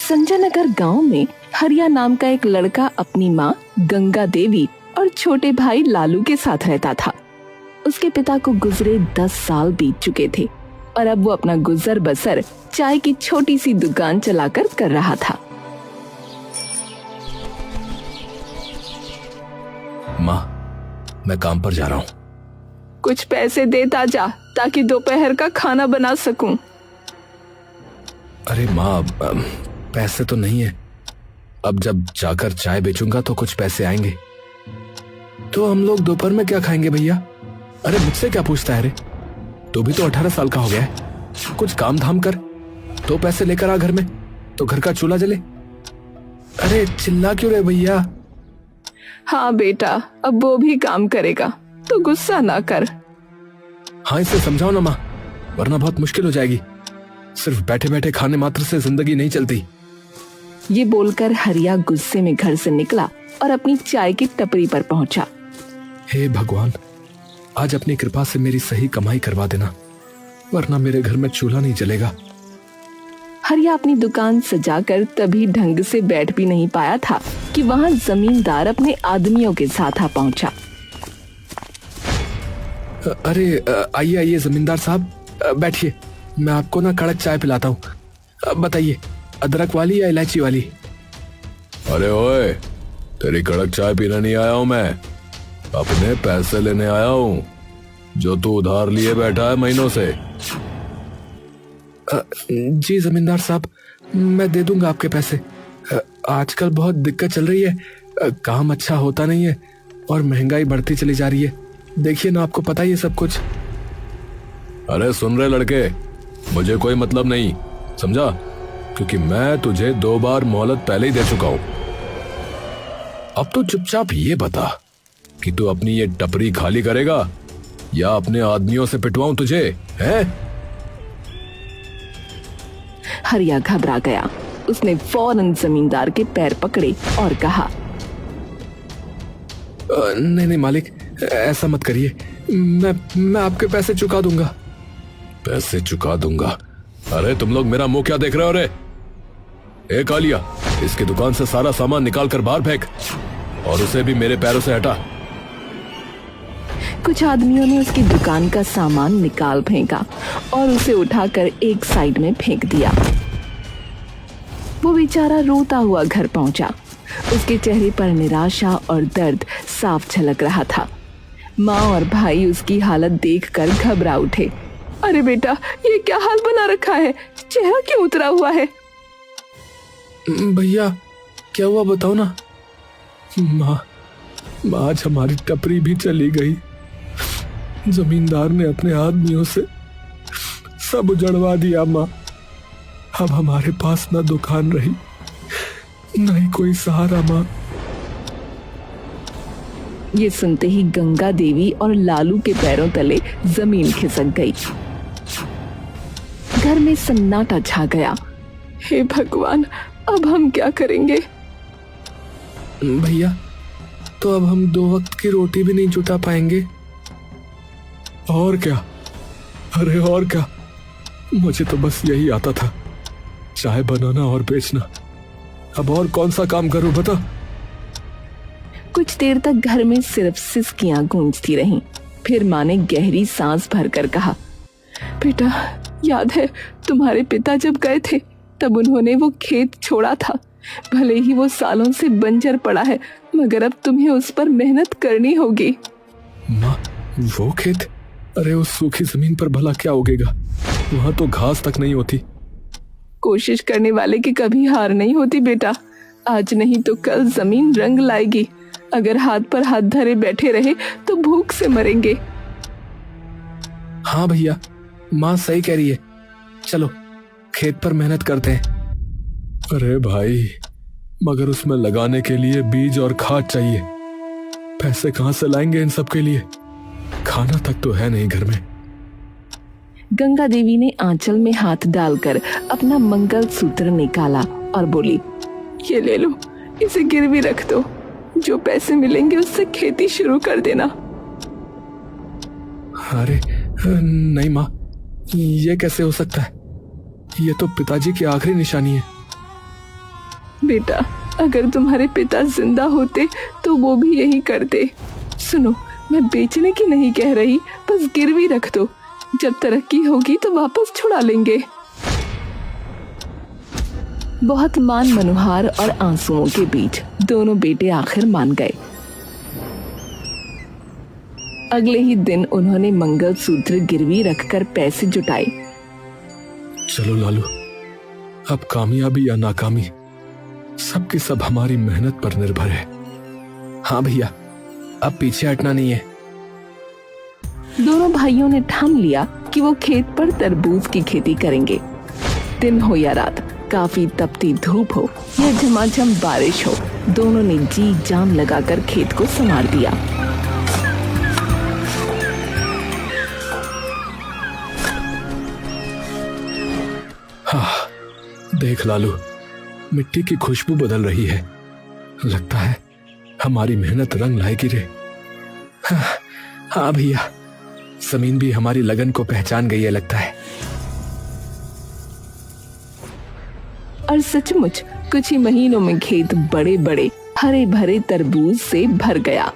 संजय नगर गांव में हरिया नाम का एक लड़का अपनी माँ गंगा देवी और छोटे भाई लालू के साथ रहता था। उसके पिता को गुजरे 10 साल बीत चुके थे और अब वो अपना गुजर बसर चाय की छोटी सी दुकान चलाकर कर रहा था। माँ, मैं काम पर जा रहा हूँ। कुछ पैसे देता जा ताकि दोपहर का खाना बना सकूं। अरे माँ, पैसे तो नहीं है। अब जब जाकर चाय बेचूंगा तो कुछ पैसे आएंगे। तो हम लोग दोपहर में क्या खाएंगे भैया? अरे मुझसे क्या पूछता है रे? तू भी तो 18 साल का हो गया है। कुछ काम धाम कर तो पैसे लेकर आ घर में, तो घर का चूल्हा जले। अरे चिल्ला क्यों रे भैया? हाँ बेटा, अब वो भी काम करेगा तो गुस्सा ना कर। हाँ, इसे समझाओ ना माँ, वरना बहुत मुश्किल हो जाएगी। सिर्फ बैठे बैठे खाने मात्र से जिंदगी नहीं चलती। ये बोलकर हरिया गुस्से में घर से निकला और अपनी चाय की टपरी पर पहुंचा। हे भगवान, आज अपनी कृपा से मेरी सही कमाई करवा देना, वरना मेरे घर में चूल्हा नहीं जलेगा। हरिया अपनी दुकान सजाकर तभी ढंग से बैठ भी नहीं पाया था कि वहां जमींदार अपने आदमियों के साथ आ पहुंचा। अरे आइए आइए जमींदार साहब, बैठिए। मैं आपको ना कड़क चाय पिलाता हूँ। बताइए, अदरक वाली या इलायची वाली? अरे ओए, तेरी कड़क चाय पीने नहीं आया हूँ मैं, अपने पैसे लेने आया हूँ जो तू उधार लिए बैठा है महीनों से। जी जमींदार साहब, मैं दे दूंगा आपके पैसे। आजकल बहुत दिक्कत चल रही है, काम अच्छा होता नहीं है और महंगाई बढ़ती चली जा रही है। देखिए ना, आपको पता ही है सब कुछ। अरे सुन रहे लड़के, मुझे कोई मतलब नहीं, समझा? क्योंकि मैं तुझे 2 बार मोहलत पहले ही दे चुका हूं। अब तो चुपचाप ये बता कि तू अपनी ये टपरी खाली करेगा या अपने आदमियों से पिटवाऊं तुझे, है? हरिया घबरा गया। उसने फौरन जमींदार के पैर पकड़े और कहा, नहीं नहीं मालिक, ऐसा मत करिए। मैं आपके पैसे चुका दूंगा। पैसे चुका दूंगा? अरे तुम लोग मेरा मुंह क्या देख रहे हो रे? ए कालिया, इसकी दुकान से सारा सामान निकाल कर बाहर फेंक और उसे भी मेरे पैरों से हटा। कुछ आदमियों ने उसकी दुकान का सामान निकाल फेंका और उसे उठाकर एक साइड में फेंक दिया। वो बेचारा रोता हुआ घर पहुंचा। उसके चेहरे पर निराशा और दर्द साफ झलक रहा था। माँ और भाई उसकी हालत देखकर घबरा उठे। अरे बेटा, ये क्या हाल बना रखा है? चेहरा क्यों उतरा हुआ है? भैया क्या हुआ बताओ ना। माँ, आज हमारी टपरी भी चली गई। जमींदार ने अपने आदमियों से सब उजड़वा दिया माँ। अब हमारे पास ना दुकान रही, ना ही कोई सहारा माँ। ये सुनते ही गंगा देवी और लालू के पैरों तले जमीन खिसक गई। घर में सन्नाटा छा गया। हे भगवान, अब हम क्या करेंगे? भैया, तो अब हम 2 वक्त की रोटी भी नहीं जुटा पाएंगे। और क्या? अरे और क्या? मुझे तो बस यही आता था, चाय बनाना और बेचना। अब और कौन सा काम करूं बता? कुछ देर तक घर में सिर्फ सिसकियां गूंजती रहीं। फिर माँ ने गहरी सांस भरकर कहा, बेटा, याद है तुम्हारे पिता जब गए थे तब उन्होंने वो खेत छोड़ा था। भले ही वो सालों से बंजर पड़ा है, मगर अब तुम्हें उस पर मेहनत करनी होगी। माँ, वो खेत? अरे उस सूखी जमीन पर भला क्या उगेगा? वहां तो घास तक नहीं होती। कोशिश करने वाले की कभी हार नहीं होती बेटा। आज नहीं तो कल जमीन रंग लाएगी। अगर हाथ पर हाथ धरे बैठे रहे तो भूख से मरेंगे। हाँ भैया, माँ सही कह रही है। चलो खेत पर मेहनत करते हैं। अरे भाई, मगर उसमें लगाने के लिए बीज और खाद चाहिए। पैसे कहाँ से लाएंगे इन सब के लिए? खाना तक तो है नहीं घर में। गंगा देवी ने आंचल में हाथ डालकर अपना मंगल सूत्र निकाला और बोली, ये ले लो, इसे गिरवी रख दो। जो पैसे मिलेंगे उससे खेती शुरू कर देना। अरे नहीं माँ, ये कैसे हो सकता है? ये तो पिताजी की आखिरी निशानी है। बेटा, अगर तुम्हारे पिता जिंदा होते तो वो भी यही करते। सुनो, मैं बेचने की नहीं कह रही, बस गिरवी रख दो, जब तरक्की होगी तो वापस छुड़ा लेंगे। बहुत मान मनोहार और आंसुओं के बीच दोनों बेटे आखिर मान गए। अगले ही दिन उन्होंने मंगलसूत्र गिरवी रखकर पैसे जुटाए। चलो लालू, अब कामयाबी या नाकामी सबकी सब हमारी मेहनत पर निर्भर है। हाँ भैया, अब पीछे हटना नहीं है। दोनों भाइयों ने ठान लिया कि वो खेत पर तरबूज की खेती करेंगे। दिन हो या रात, काफी तपती धूप हो या झमाझम बारिश हो, दोनों ने जी जान लगाकर खेत को संवार दिया। हाँ, देख लालू, मिट्टी की खुशबू बदल रही है। लगता है हमारी मेहनत रंग लाएगी रे। हाँ भैया, जमीन भी हमारी लगन को पहचान गई है लगता है। और सचमुच कुछ ही महीनों में खेत बड़े बड़े हरे भरे तरबूज से भर गया।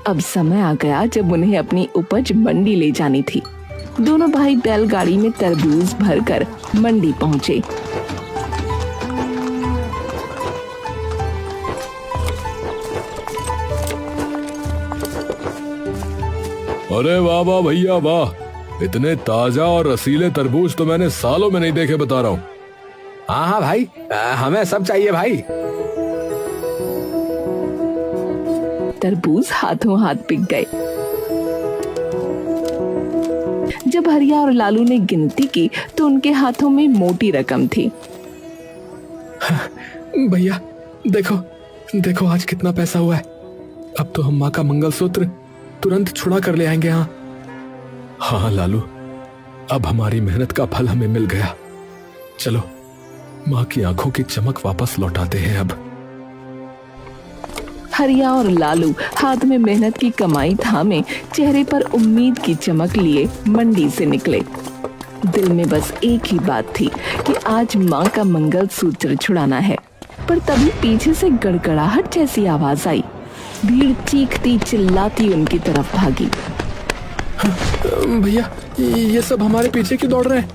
अब समय आ गया जब उन्हें अपनी उपज मंडी ले जानी थी। दोनों भाई बैलगाड़ी में तरबूज भरकर मंडी पहुंचे। अरे वाह वाह भैया वाह, इतने ताजा और रसीले तरबूज तो मैंने सालों में नहीं देखे, बता रहा हूँ। हाँ हाँ भाई, हमें सब चाहिए भाई। तरबूज हाथों हाथ बिक गए। जब हरिया और लालू ने गिनती की तो उनके हाथों में मोटी रकम थी। भैया देखो देखो, आज कितना पैसा हुआ है। अब तो हम माँ का मंगलसूत्र तुरंत छुड़ा कर ले आएंगे। हाँ लालू, अब हमारी मेहनत का फल हमें मिल गया। चलो माँ की आंखों की चमक वापस लौटाते हैं अब। हरिया और लालू हाथ में मेहनत की कमाई थामे चेहरे पर उम्मीद की चमक लिए मंडी से निकले। दिल में बस एक ही बात थी कि आज माँ का मंगलसूत्र छुड़ाना है। पर तभी पीछे से गड़गड़ाहट जैसी आवाज आई। भीड़ चीखती चिल्लाती उनकी तरफ भागी। भैया, ये सब हमारे पीछे क्यों दौड़ रहे हैं?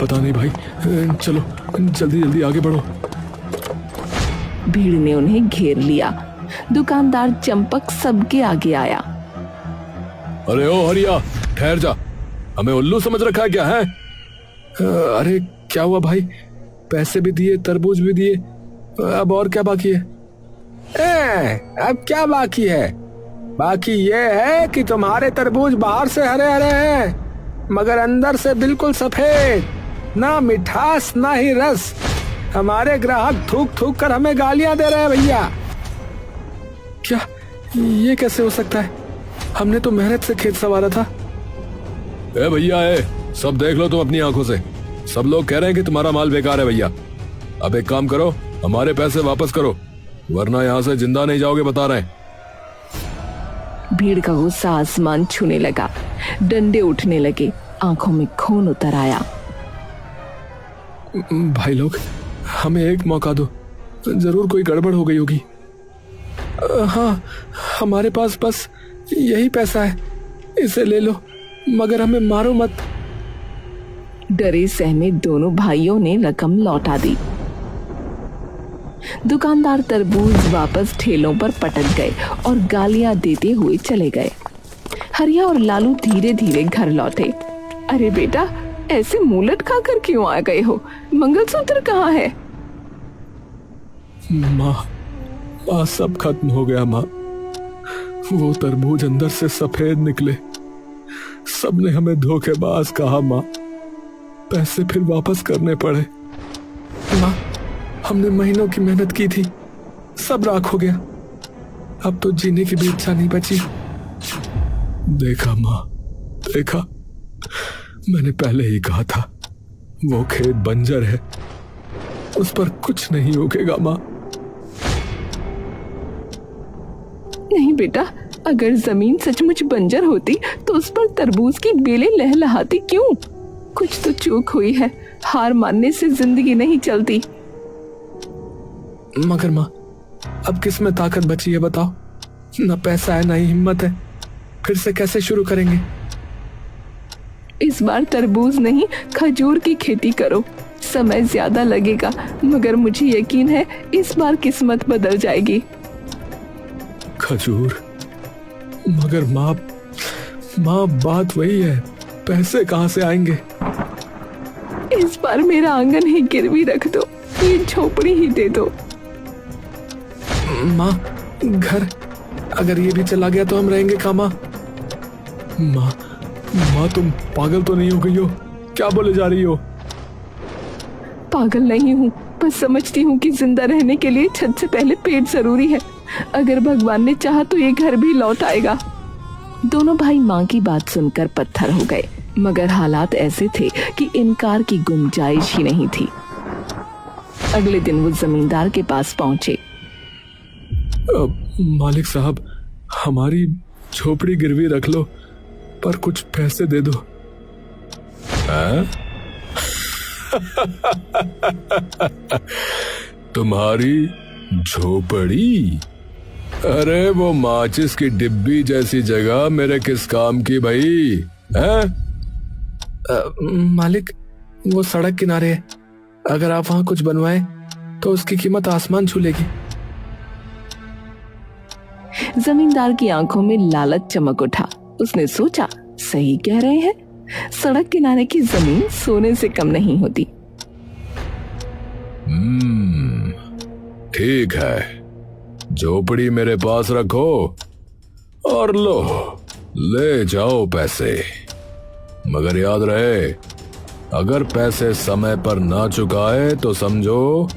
पता नहीं भाई, चलो जल्दी जल्दी आगे बढ़ो। भीड़ ने उन्हें घेर लिया। दुकानदार चंपक सबके आगे आया। अरे ओ हरिया, ठहर जा, हमें उल्लू समझ रखा है क्या है? अरे क्या हुआ भाई, पैसे भी दिए, तरबूज भी दिए, अब और क्या बाकी है? अब क्या बाकी है? बाकी ये है कि तुम्हारे तरबूज बाहर से हरे हरे हैं मगर अंदर से बिल्कुल सफेद, ना मिठास ना ही रस। हमारे ग्राहक थूक थूक कर हमें गालियां दे रहे हैं भैया। क्या ये कैसे हो सकता है? हमने तो मेहनत से खेत संवारा था। ए भैया, सब देख लो तुम अपनी आंखों से। सब लोग कह रहे हैं कि तुम्हारा माल बेकार है भैया। अब एक काम करो, हमारे पैसे वापस करो, वरना यहाँ से जिंदा नहीं जाओगे, बता रहे हैं। भीड़ का गुस्सा आसमान छूने लगा। डंडे उठने लगे, आंखों में खून उतर आया। भाई लोग, हमें एक मौका दो, जरूर कोई गड़बड़ हो गई होगी। हाँ, हमारे पास बस यही पैसा है, इसे ले लो, मगर हमें मारो मत। डरे सहमे दोनों भाइयों ने रकम लौटा दी। दुकानदार तरबूज वापस ठेलों पर पटक गए और गालियां देते हुए चले गए। हरिया और लालू धीरे धीरे घर लौटे। अरे बेटा, ऐसे मुंह लटका कर क्यों आ गए हो? मंगलसूत्र कहाँ है? माँ, सब खत्म हो गया माँ। वो तरबूज अंदर से सफेद निकले। सबने हमें धोखेबाज कहा माँ। पैसे फिर वापस करने पड़े। माँ, हमने महीनों की मेहनत की थी, सब राख हो गया। अब तो जीने की भी इच्छा नहीं बची। देखा माँ, देखा, मैंने पहले ही कहा था, वो खेत बंजर है, उस पर कुछ नहीं उगेगा माँ। नहीं बेटा, अगर जमीन सचमुच बंजर होती तो उस पर तरबूज की बेलें लहलहाती क्यों? कुछ तो चूक हुई है, हार मानने से जिंदगी नहीं चलती। मगर माँ, अब किस में ताकत बची है बताओ? ना पैसा है ना ही हिम्मत है, फिर से कैसे शुरू करेंगे? इस बार तरबूज नहीं खजूर की खेती करो। समय ज्यादा लगेगा मगर मुझे यकीन है इस बार किस्मत बदल जाएगी। खजूर? मगर माँ बात वही है, पैसे कहाँ से आएंगे? इस बार मेरा आंगन ही गिरवी रख दो, ये झोपड़ी ही दे दो। माँ, घर अगर ये भी चला गया तो हम रहेंगे कहाँ माँ? माँ तुम पागल तो नहीं हो गई हो? क्या बोले जा रही हो? पागल नहीं हूँ, बस समझती हूँ कि जिंदा रहने के लिए छत से पहले पेट जरूरी है। अगर भगवान ने चाहा तो ये घर भी लौट आएगा। दोनों भाई माँ की बात सुनकर पत्थर हो गए, मगर हालात ऐसे थे कि इनकार की गुंजाइश ही नहीं थी। अगले दिन वो जमींदार के पास पहुंचे। मालिक साहब, हमारी झोपड़ी गिरवी रख लो, पर कुछ पैसे दे दो। तुम्हारी झोपड़ी? अरे वो माचिस की डिब्बी जैसी जगह मेरे किस काम की भाई? मालिक, वो सड़क किनारे है, अगर आप वहां कुछ बनवाएं तो उसकी कीमत आसमान छू लेगी। जमींदार की आंखों में लालच चमक उठा। उसने सोचा, सही कह रहे हैं, सड़क किनारे की जमीन सोने से कम नहीं होती। ठीक है, झोपड़ी मेरे पास रखो और लो, ले जाओ पैसे। मगर याद रहे, अगर पैसे समय पर ना चुकाए तो समझो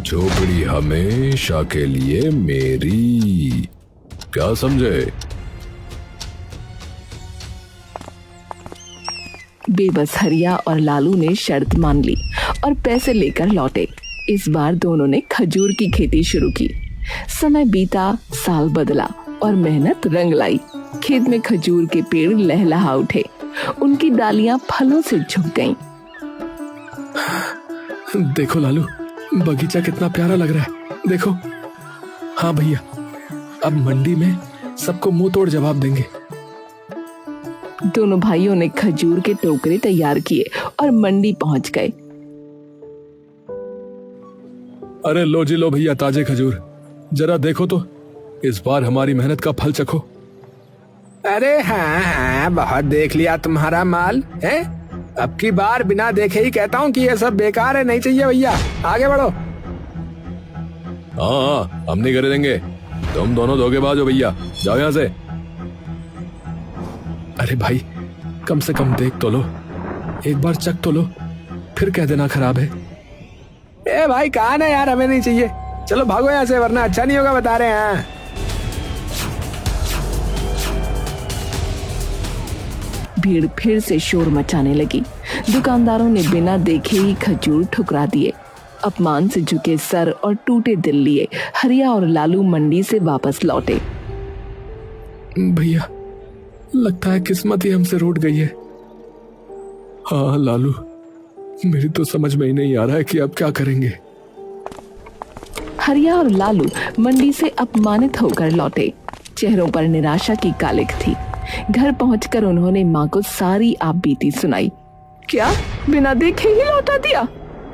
झोपड़ी हमेशा के लिए मेरी। क्या समझे? बेबस हरिया और लालू ने शर्त मान ली और पैसे लेकर लौटे। इस बार दोनों ने खजूर की खेती शुरू की। समय बीता, साल बदला और मेहनत रंग लाई। खेत में खजूर के पेड़ लहलहा उठे, उनकी डालियां फलों से झुक गईं। देखो लालू, बगीचा कितना प्यारा लग रहा है, देखो। हाँ भैया, अब मंडी में सबको मुंह तोड़ जवाब देंगे। दोनों भाइयों ने खजूर के टोकरे तैयार किए और मंडी पहुंच गए। अरे लो जी लो भैया, ताजे खजूर, जरा देखो तो, इस बार हमारी मेहनत का फल चखो। अरे हाँ, बहुत देख लिया तुम्हारा माल है। अब की बार बिना देखे ही कहता हूँ कि ये सब बेकार है, नहीं चाहिए भैया, आगे बढ़ो। हाँ, हम नहीं खरीदेंगे, तुम दोनों धोखेबाज हो भैया, जाओ यहाँ से। अरे भाई, कम से कम देख तो लो, एक बार चख तो लो, फिर कह देना खराब है। ए भाई, कहा ना यार, हमें नहीं चाहिए, चलो भागो यहाँ से, वरना अच्छा नहीं होगा, बता रहे हैं। भीड़ फिर से शोर मचाने लगी। दुकानदारों ने बिना देखे ही खजूर ठुकरा दिए। अपमान से झुके सर और टूटे दिल लिए हरिया और लालू मंडी से वापस लौटे। भैया, लगता है किस्मत ही हमसे रूठ गई है। हाँ लालू, मेरी तो समझ में ही नहीं आ रहा है कि अब क्या करेंगे। हरिया और लालू मंडी से अपमानित होकर लौटे। चेहरों पर निराशा की कालिख थी। घर पहुंचकर उन्होंने माँ को सारी आपबीती सुनाई। क्या, बिना देखे ही लौटा दिया?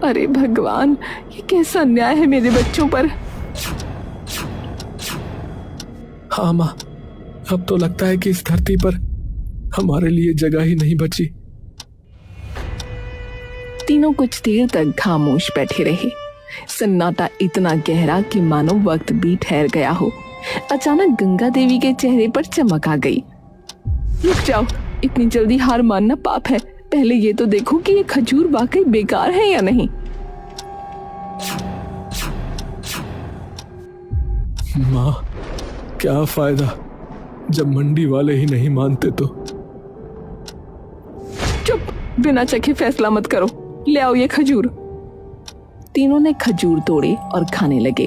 अरे भगवान, ये कैसा अन्याय है मेरे बच्चों पर। हाँ माँ, अब तो लगता है कि इस धरती पर हमारे लिए जगह ही नहीं बची। तीनों कुछ देर तक खामोश बैठे रहे। सन्नाटा इतना गहरा कि मानो वक्त भी ठहर गया हो। अचानक गंगा देवी के चेहरे पर चमक आ गई। रुक जाओ, इतनी जल्दी हार मानना पाप है। पहले ये तो देखो कि ये खजूर वाकई बेकार है या नहीं। माँ, क्या फायदा जब मंडी वाले ही नहीं मानते तो। चुप, बिना चखे फैसला मत करो। ले आओ ये खजूर। तीनों ने खजूर तोड़े और खाने लगे।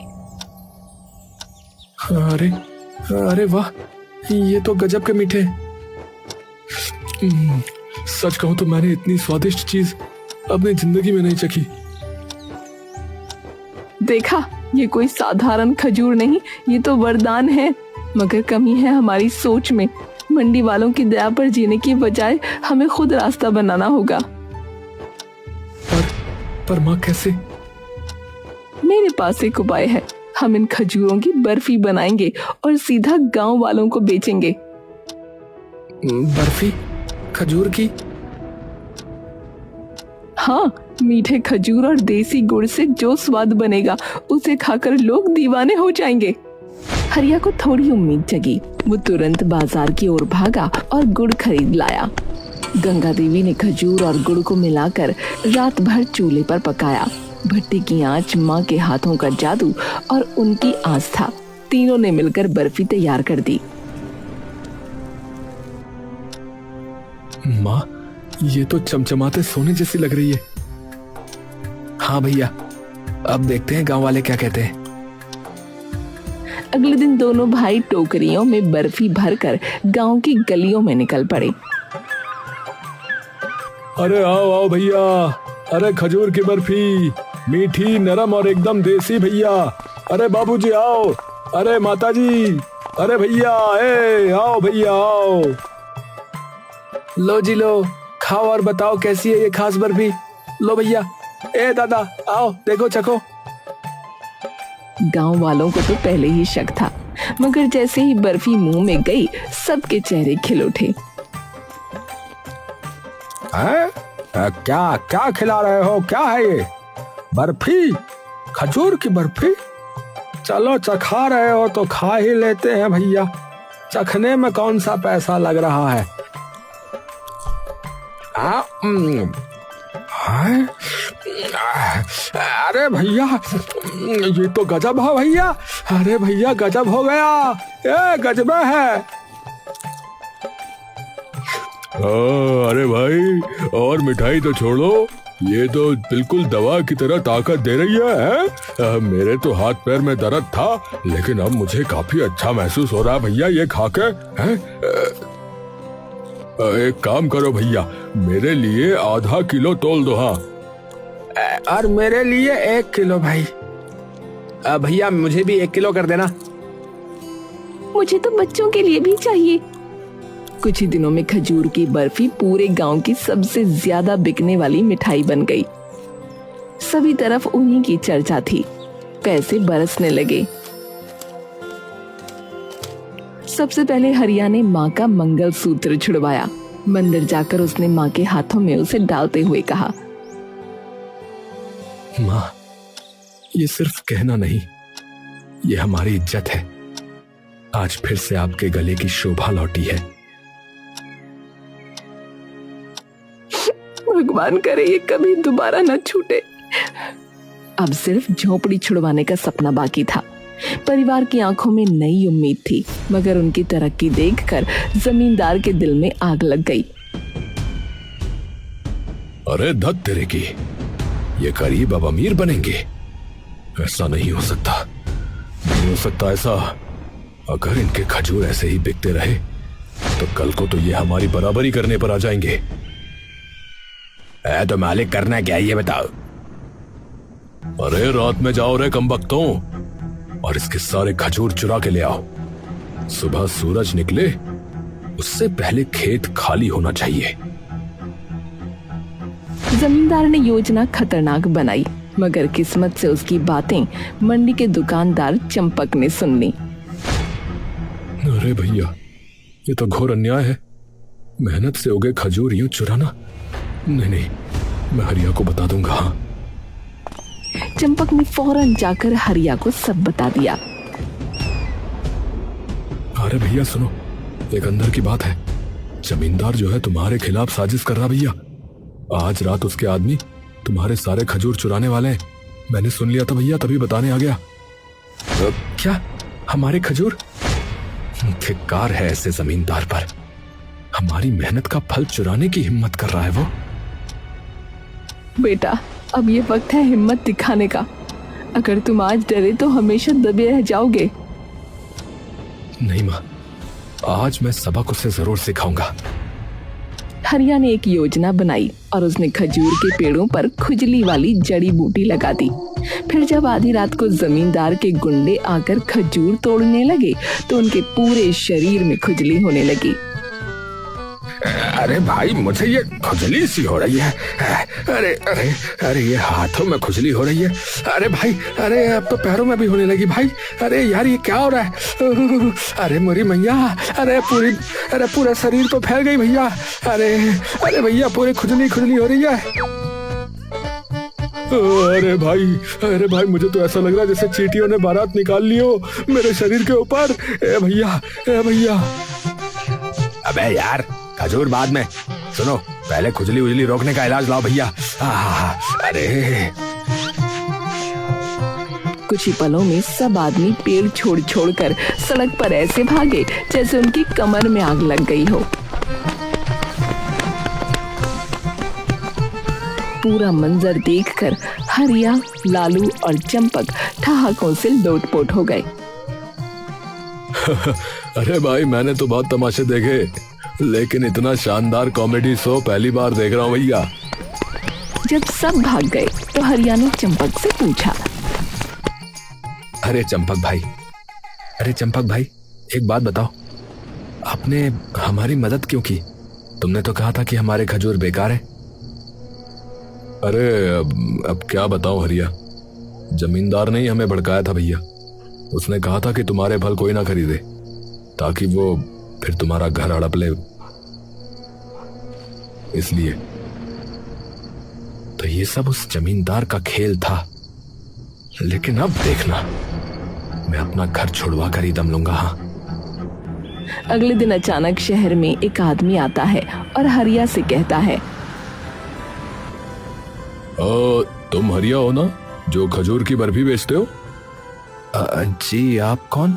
अरे अरे वाह, ये तो गजब के मीठे हैं। सच कहूं तो मैंने इतनी स्वादिष्ट चीज अपनी जिंदगी में नहीं चखी। देखा, ये कोई साधारण खजूर नहीं, ये तो वरदान है। मगर कमी है हमारी सोच में। मंडी वालों की दया पर जीने की बजाय हमें खुद रास्ता बनाना होगा। पर माँ कैसे? मेरे पास एक उपाय है। हम इन खजूरों की बर्फी बनाएंगे और सीधा गांव वालों को बेचेंगे। बर्फी खजूर की? हाँ, मीठे खजूर और देसी गुड़ से जो स्वाद बनेगा उसे खाकर लोग दीवाने हो जाएंगे। हरिया को थोड़ी उम्मीद जगी। वो तुरंत बाजार की ओर भागा और गुड़ खरीद लाया। गंगा देवी ने खजूर और गुड़ को मिलाकर रात भर चूल्हे पर पकाया। भट्टी की आंच, माँ के हाथों का जादू और उनकी आस्था, तीनों ने मिलकर बर्फी तैयार कर दी। माँ, ये तो चमचमाते सोने जैसी लग रही है। हाँ भैया, अब देखते हैं गांव वाले क्या कहते हैं। अगले दिन दोनों भाई टोकरियों में बर्फी भरकर गांव की गलियों में निकल पड़े। अरे आओ आओ भैया, अरे खजूर की बर्फी, मीठी, नरम और एकदम देसी भैया। अरे बाबूजी आओ, अरे माताजी, अरे भैया, आओ भैया आओ। लो जी लो, खाओ और बताओ कैसी है ये खास बर्फी। लो भैया, दादा आओ देखो चखो। गांव वालों को तो पहले ही शक था, मगर जैसे ही बर्फी मुंह में गई सबके चेहरे खिल उठे। क्या क्या खिला रहे हो? क्या है ये? बर्फी? खजूर की बर्फी? चलो, चखा रहे हो तो खा ही लेते हैं भैया। चखने में कौन सा पैसा लग रहा है? अरे भैया, ये तो गजब है भैया। अरे भैया, गजब हो गया, ये गजब है। अरे भाई, और मिठाई तो छोड़ो, ये तो बिल्कुल दवा की तरह ताकत दे रही है। मेरे तो हाथ पैर में दर्द था, लेकिन अब मुझे काफी अच्छा महसूस हो रहा है भैया ये खाकर। एक काम करो भैया, मेरे लिए आधा किलो तोल दो। हाँ, और मेरे लिए 1 किलो भाई। भैया, मुझे भी 1 किलो कर देना। मुझे तो बच्चों के लिए भी चाहिए। कुछ ही दिनों में खजूर की बर्फी पूरे गांव की सबसे ज्यादा बिकने वाली मिठाई बन गई। सभी तरफ उन्हीं की चर्चा थी। पैसे बरसने लगे। सबसे पहले हरिया ने माँ का मंगलसूत्र छुड़वाया। मंदिर जाकर उसने माँ के हाथों में उसे डालते हुए कहा, माँ, ये सिर्फ कहना नहीं, ये हमारी इज्जत है। आज फिर से आपके गले की शोभा लौटी है। भगवान करे ये कभी दोबारा न छूटे। अब सिर्फ झोपड़ी छुड़वाने का सपना बाकी था। परिवार की आंखों में नई उम्मीद थी, मगर उनकी तरक्की देखकर जमींदार के दिल में आग लग गई। अरे धत तेरे की, ये गरीब अब अमीर बनेंगे? ऐसा नहीं हो सकता, नहीं हो सकता ऐसा। अगर इनके खजूर ऐसे ही बिकते रहे तो कल को तो ये हमारी बराबरी करने पर आ जाएंगे। तो मालिक करना क्या ये बताओ? अरे रात में जाओ रे कमबख्तों, और इसके सारे खजूर चुरा के ले आओ। सुबह सूरज निकले उससे पहले खेत खाली होना चाहिए। जमींदार ने योजना खतरनाक बनाई, मगर किस्मत से उसकी बातें मंडी के दुकानदार चंपक ने सुन ली। अरे भैया, ये तो घोर अन्याय है। मेहनत से उगे खजूर यूं चुराना? नहीं, मैं हरिया को बता दूंगा। हाँ। चंपक ने फौरन जाकर हरिया को सब बता दिया। अरे भैया सुनो, एक अंदर की बात है। जमींदार जो है तुम्हारे खिलाफ साजिश कर रहा भैया। आज रात उसके आदमी तुम्हारे सारे खजूर चुराने वाले हैं। मैंने सुन लिया था भैया, तभी बताने आ गया। क्या हमारे खजूर? धिक्कार है ऐसे जमींदार पर। हमारी मेहनत का फल चुराने की हिम्मत कर रहा है वो। बेटा, अब ये वक्त है हिम्मत दिखाने का। अगर तुम आज डरे तो हमेशा दबे रह जाओगे। नहीं माँ, आज मैं सबक उसे जरूर सिखाऊंगा। हरिया ने एक योजना बनाई और उसने खजूर के पेड़ों पर खुजली वाली जड़ी बूटी लगा दी। फिर जब आधी रात को जमींदार के गुंडे आकर खजूर तोड़ने लगे तो उनके पूरे शरीर में खुजली होने लगी। अरे भाई, मुझे ये खुजली सी हो रही है। अरे अरे अरे, ये हाथों में खुजली हो रही है। अरे भाई, अरे अब तो पैरों में भी होने लगी भाई। अरे यार, ये क्या हो रहा है? अरे मोरी मैया, अरे पूरा शरीर तो फैल गई भैया। अरे अरे भैया, पूरी खुजली खुजली हो रही है। अरे भाई, मुझे तो ऐसा लग रहा है जैसे चींटियों ने बारात निकाल ली हो मेरे शरीर के ऊपर। ए भैया। अबे यार, खजूर बाद में, सुनो, पहले खुजली उजली रोकने का इलाज लाओ भैया। अरे कुछ ही पलों में सब आदमी पेड़ छोड़ कर सड़क पर ऐसे भागे जैसे उनकी कमर में आग लग गई हो। पूरा मंजर देखकर हरिया, लालू और चंपक ठहाकों से लोटपोट हो गए। अरे भाई, मैंने तो बहुत तमाशे देखे, लेकिन इतना शानदार कॉमेडी शो पहली बार देख रहा हूँ भैया। जब सब भाग गए तो हरिया ने चंपक से पूछा, अरे चंपक भाई, एक बात बताओ, आपने हमारी मदद क्यों की? तुमने तो कहा था कि हमारे खजूर बेकार है। अरे अब क्या बताऊं हरिया, जमींदार ने ही हमें भड़काया था भैया। उसने कहा था कि तुम्हारे फल कोई ना खरीदे ताकि वो फिर तुम्हारा घर हड़प ले, इसलिए। तो ये सब उस जमींदार का खेल था, लेकिन अब देखना, मैं अपना घर छुड़वा कर ही दम लूंगा। हाँ। अगले दिन अचानक शहर में एक आदमी आता है और हरिया से कहता है, तुम हरिया हो ना, जो खजूर की बर्फी बेचते हो? जी, आप कौन?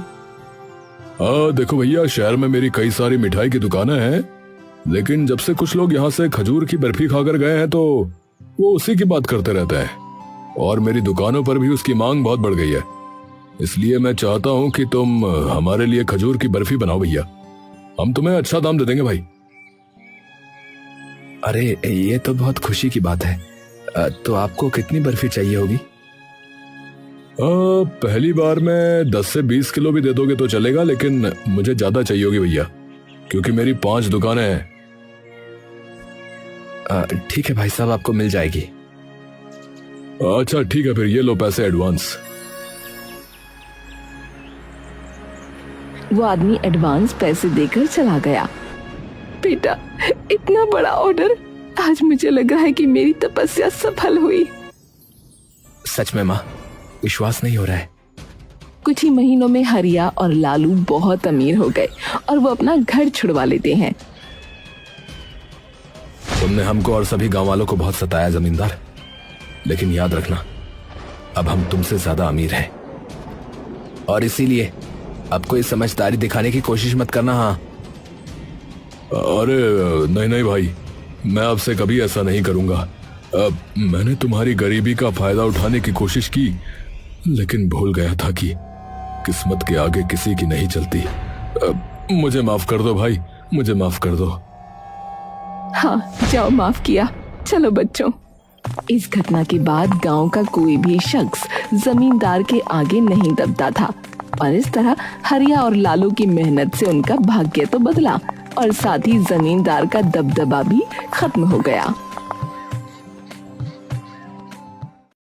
देखो भैया, शहर में मेरी कई सारी मिठाई की दुकानें हैं, लेकिन जब से कुछ लोग यहाँ से खजूर की बर्फी खाकर गए हैं तो वो उसी की बात करते रहते हैं, और मेरी दुकानों पर भी उसकी मांग बहुत बढ़ गई है। इसलिए मैं चाहता हूँ कि तुम हमारे लिए खजूर की बर्फी बनाओ भैया, हम तुम्हें अच्छा दाम दे देंगे भाई। अरे ये तो बहुत खुशी की बात है। तो आपको कितनी बर्फी चाहिए होगी? पहली बार में 10 से 20 किलो भी दे दोगे तो चलेगा, लेकिन मुझे ज्यादा चाहिए होगी भैया, क्योंकि मेरी 5 दुकानें हैं। ठीक है भाई साहब, आपको मिल जाएगी। अच्छा ठीक है, फिर ये लो पैसे एडवांस। वो आदमी एडवांस पैसे देकर चला गया। बेटा, इतना बड़ा ऑर्डर, आज मुझे लग रहा है कि मेरी तपस्या सफल हुई। सच में माँ, विश्वास नहीं हो रहा है। कुछ ही महीनों में हरिया और लालू बहुत अमीर हो गए और वो अपना घर छुड़वा लेते हैं। तुमने हमको और सभी गांव वालों को बहुत सताया जमींदार, लेकिन याद रखना, अब हम तुमसे ज्यादा अमीर हैं, और इसीलिए अब कोई समझदारी दिखाने की कोशिश मत करना। हाँ। अरे नहीं भाई, मैं आपसे कभी ऐसा नहीं करूंगा। मैंने तुम्हारी गरीबी का फायदा उठाने की कोशिश की, लेकिन भूल गया था कि किस्मत के आगे किसी की नहीं चलती। मुझे माफ कर दो भाई, मुझे माफ कर दो। हाँ, जाओ, माफ किया। चलो बच्चों। इस घटना के बाद गांव का कोई भी शख्स जमींदार के आगे नहीं दबता था, और इस तरह हरिया और लालू की मेहनत से उनका भाग्य तो बदला और साथ ही जमींदार का दबदबा भी खत्म हो गया।